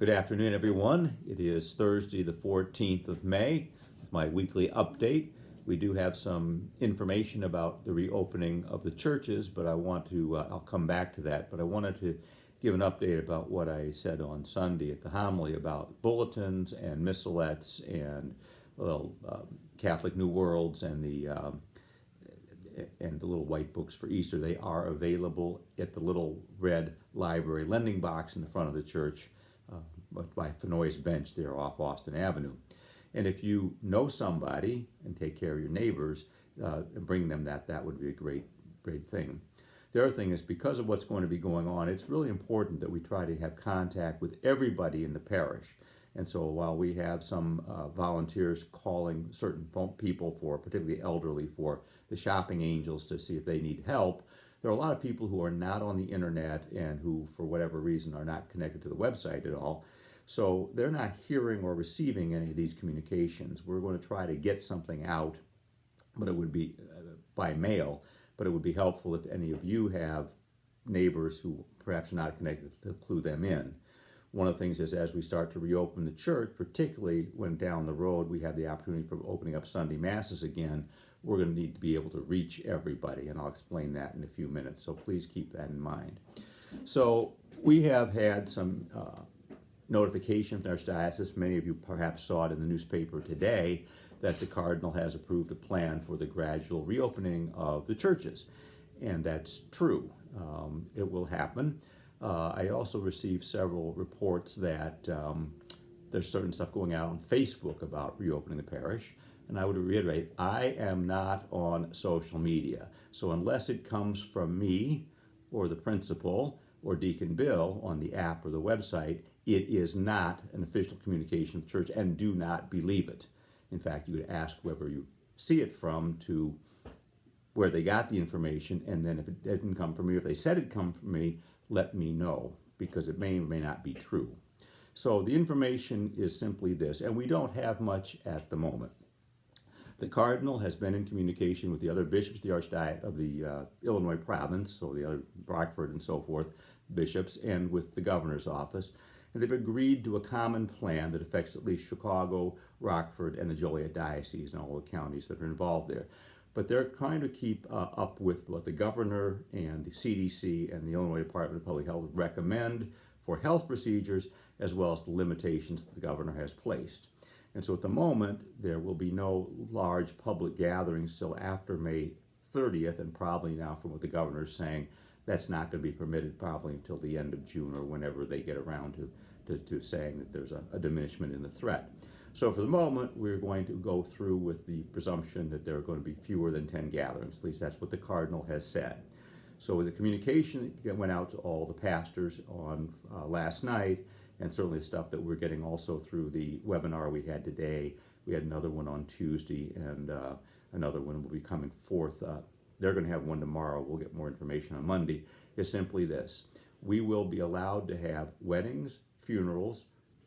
Good afternoon, everyone. It is Thursday, the 14th of May, with my weekly update. We do have some information about the reopening of the churches, but I'll come back to that. But I wanted to give an update about what I said on Sunday at the homily about bulletins and missalettes and Catholic New Worlds and the little white books for Easter. They are available at the little red library lending box in the front of the church by Fenoy's Bench there off Austin Avenue. And if you know somebody and take care of your neighbors and bring them that would be a great thing. The other thing is, because of what's going to be going on, it's really important that we try to have contact with everybody in the parish. And so while we have some volunteers calling certain people, for particularly elderly, for the shopping angels to see if they need help, there are a lot of people who are not on the internet and who, for whatever reason, are not connected to the website at all. So they're not hearing or receiving any of these communications. We're going to try to get something out, but it would be by mail, but it would be helpful if any of you have neighbors who perhaps are not connected to clue them in. One of the things is, as we start to reopen the church, particularly when down the road we have the opportunity for opening up Sunday Masses again, we're going to need to be able to reach everybody, and I'll explain that in a few minutes, so please keep that in mind. So we have had some notification from our Archdiocese. Many of you perhaps saw it in the newspaper today that the Cardinal has approved a plan for the gradual reopening of the churches, and that's true. It will happen. I also received several reports that there's certain stuff going out on Facebook about reopening the parish. And I would reiterate, I am not on social media. So unless it comes from me or the principal or Deacon Bill on the app or the website, it is not an official communication of the church, and do not believe it. In fact, you would ask whoever you see it from to where they got the information, and then if it didn't come from me, if they said it come from me, let me know, because it may or may not be true. So the information is simply this, and we don't have much at the moment. The Cardinal has been in communication with the other bishops, the Archdiocese of the Illinois province, so the other Rockford and so forth bishops, and with the governor's office. And they've agreed to a common plan that affects at least Chicago, Rockford, and the Joliet Diocese and all the counties that are involved there. But they're trying to keep up with what the governor and the CDC and the Illinois Department of Public Health recommend for health procedures, as well as the limitations that the governor has placed. And so at the moment, there will be no large public gatherings till after May 30th, and probably now, from what the governor is saying, that's not going to be permitted probably until the end of June or whenever they get around to saying that there's a diminishment in the threat. So for the moment, we're going to go through with the presumption that there are going to be fewer than 10 gatherings. At least that's what the Cardinal has said. So the communication that went out to all the pastors on last night, and certainly the stuff that we're getting also through the webinar we had today. We had another one on Tuesday, and another one will be coming forth. They're going to have one tomorrow. We'll get more information on Monday. Is simply this: we will be allowed to have weddings, funerals,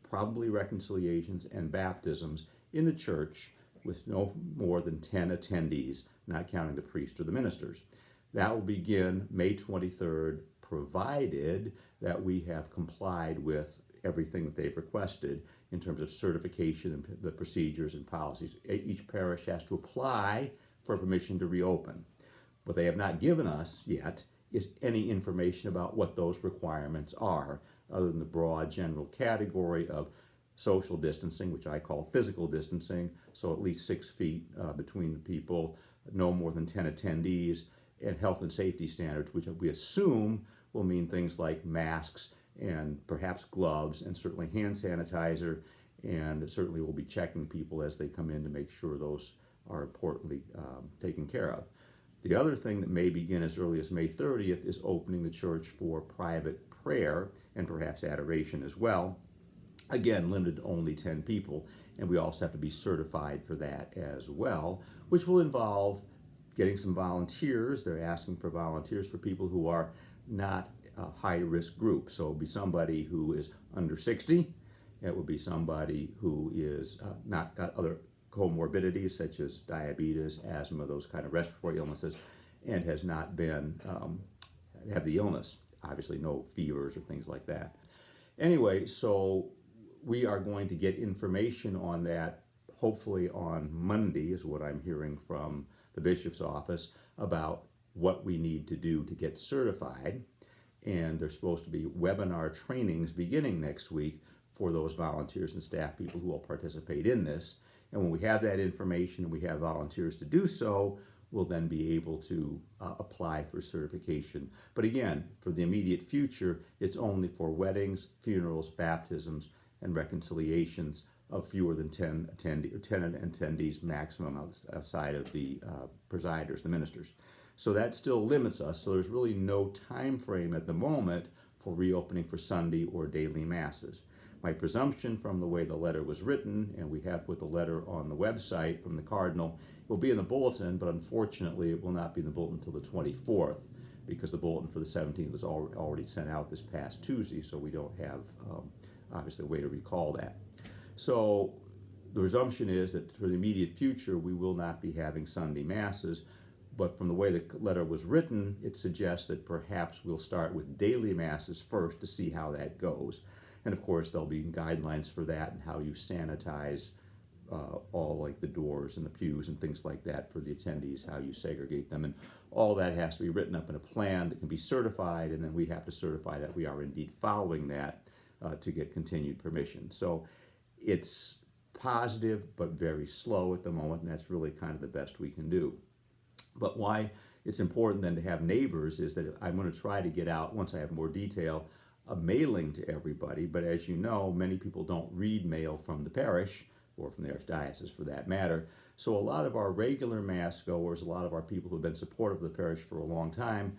probably reconciliations, and baptisms in the church with no more than 10 attendees, not counting the priest or the ministers. That will begin May 23rd, provided that we have complied with everything that they've requested in terms of certification and the procedures and policies. Each parish has to apply for permission to reopen. What they have not given us yet is any information about what those requirements are, other than the broad general category of social distancing, which I call physical distancing, so at least 6 feet between the people, no more than 10 attendees, and health and safety standards, which we assume will mean things like masks and perhaps gloves, and certainly hand sanitizer, and certainly we'll be checking people as they come in to make sure those are importantly taken care of. The other thing that may begin as early as May 30th is opening the church for private prayer and perhaps adoration as well. Again, limited to only 10 people, and we also have to be certified for that as well, which will involve getting some volunteers. They're asking for volunteers for people who are not a high-risk group. So it will be somebody who is under 60. It will be somebody who is not got other comorbidities such as diabetes, asthma, those kind of respiratory illnesses, and has not been have the illness. Obviously, no fevers or things like that. Anyway, so we are going to get information on that hopefully on Monday, is what I'm hearing from the bishop's office, about what we need to do to get certified. And there's supposed to be webinar trainings beginning next week for those volunteers and staff people who will participate in this. And when we have that information and we have volunteers to do so, we'll then be able to apply for certification. But again, for the immediate future, it's only for weddings, funerals, baptisms, and reconciliations of fewer than 10 attendees maximum outside of the presiders, the ministers. So that still limits us. So there's really no time frame at the moment for reopening for Sunday or daily masses. My presumption from the way the letter was written, and we have put the letter on the website from the Cardinal, it will be in the bulletin, but unfortunately it will not be in the bulletin until the 24th, because the bulletin for the 17th was already sent out this past Tuesday, so we don't have obviously a way to recall that. So the presumption is that for the immediate future we will not be having Sunday masses, but from the way the letter was written, it suggests that perhaps we'll start with daily masses first to see how that goes. And of course, there'll be guidelines for that and how you sanitize all like the doors and the pews and things like that for the attendees, how you segregate them. And all that has to be written up in a plan that can be certified, and then we have to certify that we are indeed following that to get continued permission. So it's positive, but very slow at the moment, and that's really kind of the best we can do. But why it's important then to have neighbors is that I'm going to try to get out, once I have more detail, a mailing to everybody. But as you know, many people don't read mail from the parish, or from the archdiocese for that matter. So a lot of our regular mass goers, a lot of our people who have been supportive of the parish for a long time,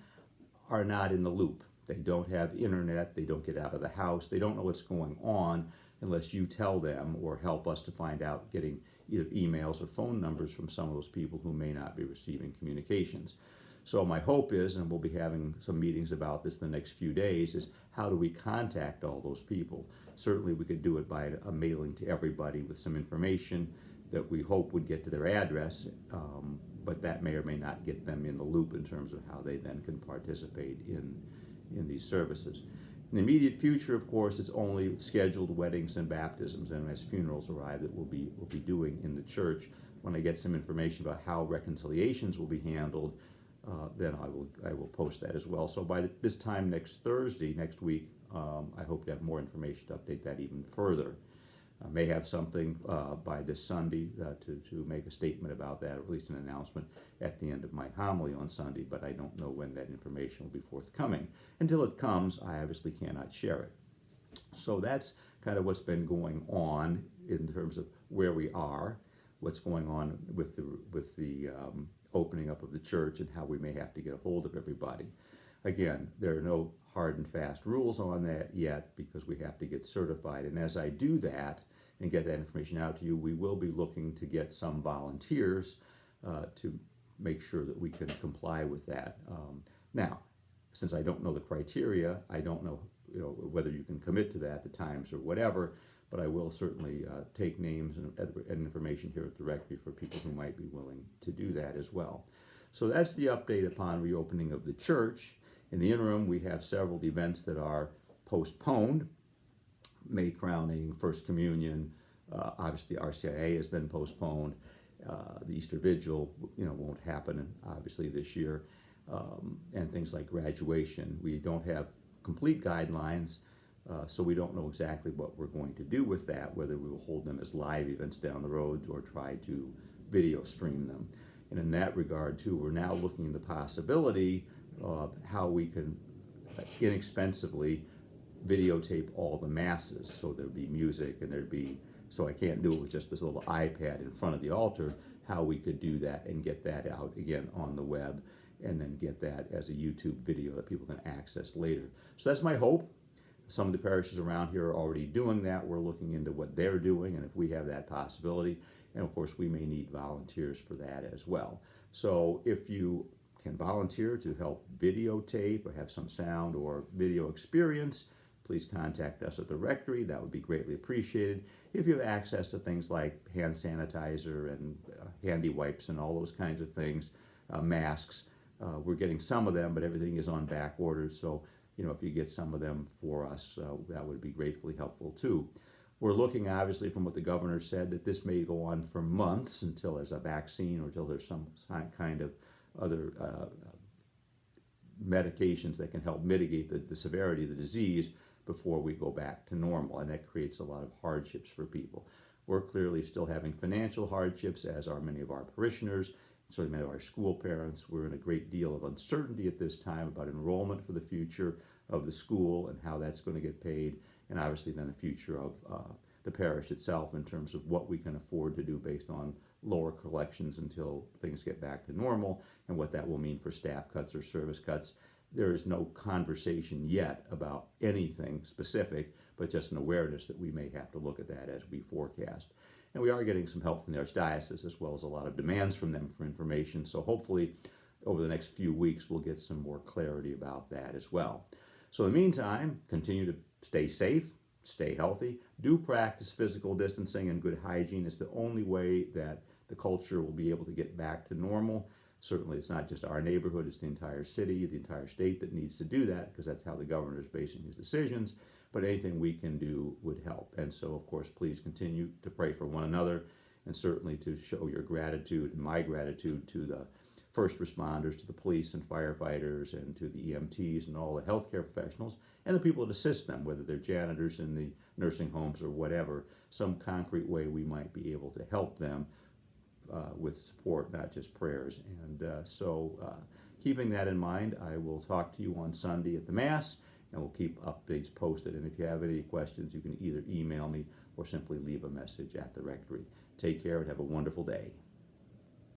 are not in the loop. They don't have internet, they don't get out of the house, they don't know what's going on unless you tell them or help us to find out, getting either emails or phone numbers from some of those people who may not be receiving communications. So my hope is, and we'll be having some meetings about this the next few days, is how do we contact all those people? Certainly we could do it by a mailing to everybody with some information that we hope would get to their address, but that may or may not get them in the loop in terms of how they then can participate in these services. In the immediate future, of course, it's only scheduled weddings and baptisms, and as funerals arrive, that we'll be doing in the church. When I get some information about how reconciliations will be handled, then I will post that as well. So by this time next Thursday, next week, I hope to have more information to update that even further. I may have something by this Sunday to make a statement about that, or at least an announcement at the end of my homily on Sunday, but I don't know when that information will be forthcoming. Until it comes, I obviously cannot share it. So that's kind of what's been going on in terms of where we are, what's going on with the opening up of the church, and how we may have to get a hold of everybody. Again, there are no hard and fast rules on that yet, because we have to get certified. And as I do that and get that information out to you, we will be looking to get some volunteers to make sure that we can comply with that. Now, since I don't know the criteria, I don't know, whether you can commit to that, the times or whatever, but I will certainly take names and information here at the rectory for people who might be willing to do that as well. So that's the update upon reopening of the church. In the interim, we have several events that are postponed. May crowning, First Communion, obviously RCIA has been postponed. The Easter Vigil, won't happen obviously this year, and things like graduation. We don't have complete guidelines, so we don't know exactly what we're going to do with that, whether we will hold them as live events down the road or try to video stream them. And in that regard too, we're now looking at the possibility of how we can inexpensively videotape all the masses. So there'd be music, and so I can't do it with just this little iPad in front of the altar, how we could do that and get that out again on the web, and then get that as a YouTube video that people can access later. So that's my hope. Some of the parishes around here are already doing that. We're looking into what they're doing and if we have that possibility. And of course, we may need volunteers for that as well. So if you can volunteer to help videotape or have some sound or video experience, please contact us at the rectory. That would be greatly appreciated. If you have access to things like hand sanitizer and handy wipes and all those kinds of things, masks, we're getting some of them, but everything is on back order. So, if you get some of them for us, that would be gratefully helpful too. We're looking, obviously, from what the governor said, that this may go on for months until there's a vaccine or until there's some kind of other medications that can help mitigate the severity of the disease before we go back to normal. And that creates a lot of hardships for people. We're clearly still having financial hardships, as are many of our parishioners, so many of our school parents. We're in a great deal of uncertainty at this time about enrollment for the future of the school and how that's going to get paid, and obviously then the future of the parish itself in terms of what we can afford to do based on lower collections until things get back to normal, and what that will mean for staff cuts or service cuts. There is no conversation yet about anything specific, but just an awareness that we may have to look at that as we forecast. And we are getting some help from the Archdiocese, as well as a lot of demands from them for information. So hopefully over the next few weeks we'll get some more clarity about that as well. So in the meantime, continue to stay safe, stay healthy, do practice physical distancing and good hygiene. It's the only way that the culture will be able to get back to normal. Certainly it's not just our neighborhood, it's the entire city, the entire state that needs to do that, because that's how the governor is basing his decisions. But anything we can do would help. And so, of course, please continue to pray for one another, and certainly to show your gratitude and my gratitude to the first responders, to the police and firefighters, and to the EMTs and all the healthcare professionals, and the people that assist them, whether they're janitors in the nursing homes or whatever, some concrete way we might be able to help them with support, not just prayers. And keeping that in mind, I will talk to you on Sunday at the Mass, and we'll keep updates posted. And if you have any questions, you can either email me or simply leave a message at the rectory. Take care and have a wonderful day.